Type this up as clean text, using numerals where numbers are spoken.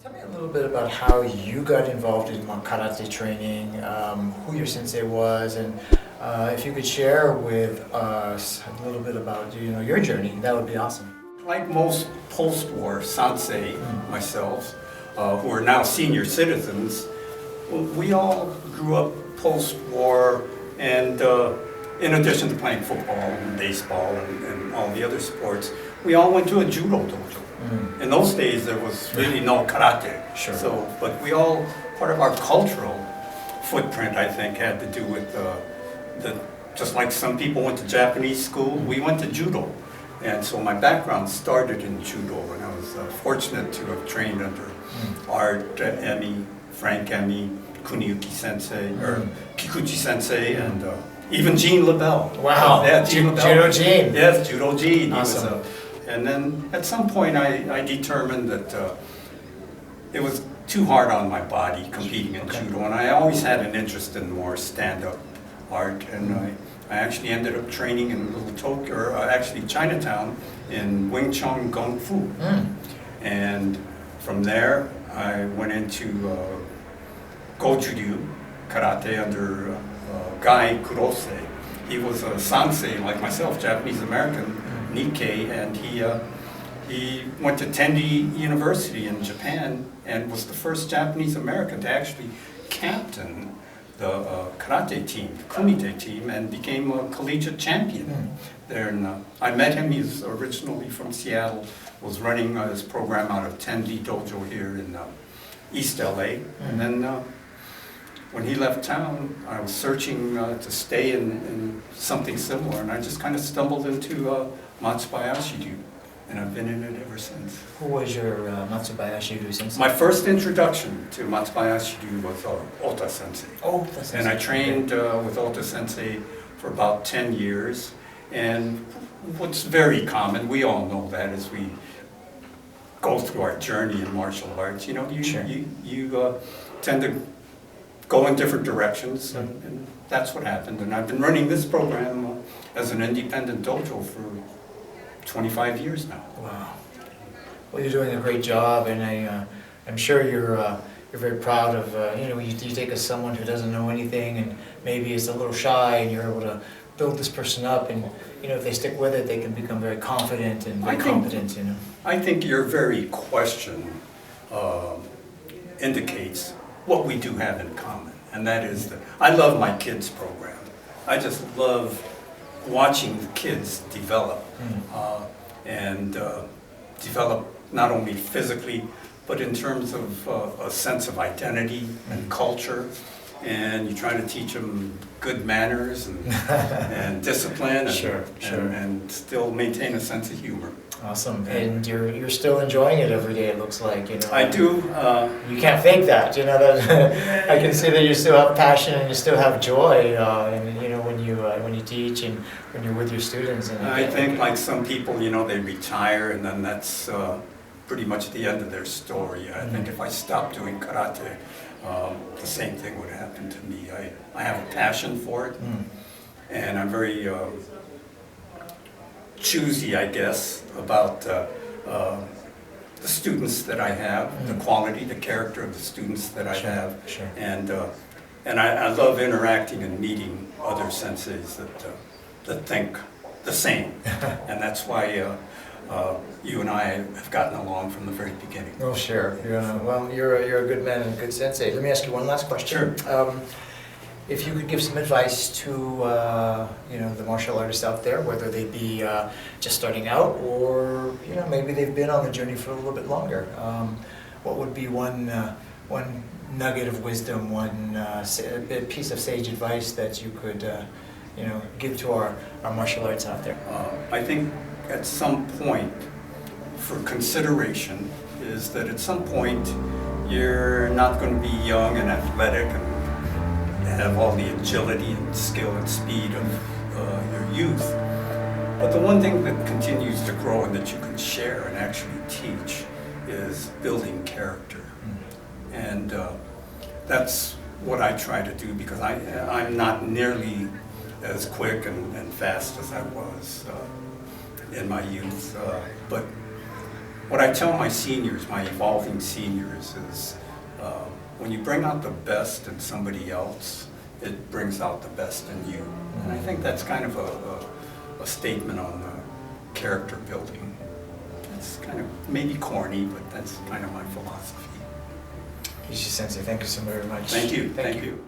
Tell me a little bit about how you got involved in karate training, who your sensei was, and if you could share with us a little bit about your journey, that would be awesome. Like most post-war sensei, myself, who are now senior citizens, we all grew up post-war, and in addition to playing football and baseball and all the other sports, we all went to a judo dojo. In those days, there was really no karate. Sure. So, but we all, part of our cultural footprint, I think, had to do with just like some people went to Japanese school, we went to judo. And so my background started in judo, and I was fortunate to have trained under Art Emi, Frank Emi, Kuniyuki Sensei, or Kikuchi Sensei, and even Gene LaBelle. Wow, yeah, Gene LaBelle. Judo Gene. Yes, Judo Gene. Awesome. And then at some point I determined that it was too hard on my body competing in judo, and I always had an interest in more stand-up art, and I actually ended up training in Little Tokyo, or actually Chinatown, in Wing Chun Kung Fu. And from there I went into Goju-ryu karate under Guy Kurose. He was a sensei like myself, Japanese American, Nikkei, and he went to Tendi University in Japan and was the first Japanese American to actually captain the karate team, the kumite team, and became a collegiate champion there. And I met him. He's originally from Seattle, was running his program out of Tendi Dojo here in East LA. And then when he left town, I was searching to stay in something similar, and I just kind of stumbled into Matsubayashi, and I've been in it ever since. Who was your Matsubayashi sensei? My first introduction to Matsubayashi was Ota Sensei. Oh, Ota Sensei. And I trained with Ota Sensei for about 10 years. And what's very common, we all know that as we go through our journey in martial arts, you tend to go in different directions, and that's what happened. And I've been running this program as an independent dojo for 25 years now. Wow. Well, you're doing a great job, and I'm sure you're very proud of you take as someone who doesn't know anything and maybe is a little shy, and you're able to build this person up, and if they stick with it, they can become very confident and very competent. I think your very question indicates what we do have in common, and that is that I love my kids' program. I just love watching the kids develop and develop not only physically, but in terms of a sense of identity and culture. And you try to teach them good manners and discipline, and still maintain a sense of humor. Awesome. And you're still enjoying it every day, it looks like. I do. You can't fake that. That I can see that you still have passion and you still have joy. When you teach and when you're with your students. And I think, like some people, they retire and then that's pretty much the end of their story. I think if I stopped doing karate, the same thing would happen to me. I have a passion for it, and I'm very choosy, I guess, about the students that I have, the quality, the character of the students that I have, and I love interacting and meeting other senseis that think the same, and that's why you and I have gotten along from the very beginning. Oh, sure. You're a good man and a good sensei. Let me ask you one last question. Sure. If you could give some advice to the martial artists out there, whether they be just starting out or maybe they've been on the journey for a little bit longer, what would be one nugget of wisdom, one piece of sage advice that you could give to our martial arts out there? I think at some point, for consideration, is that at some point you're not going to be young and athletic and have all the agility and skill and speed of your youth. But the one thing that continues to grow and that you can share and actually teach is building character. And that's what I try to do, because I'm not nearly as quick and fast as I was in my youth. But what I tell my seniors, my evolving seniors, is when you bring out the best in somebody else, it brings out the best in you. And I think that's kind of a statement on character building. It's kind of maybe corny, but that's kind of my philosophy. Ishii Sensei, thank you so very much. Thank you. Thank you.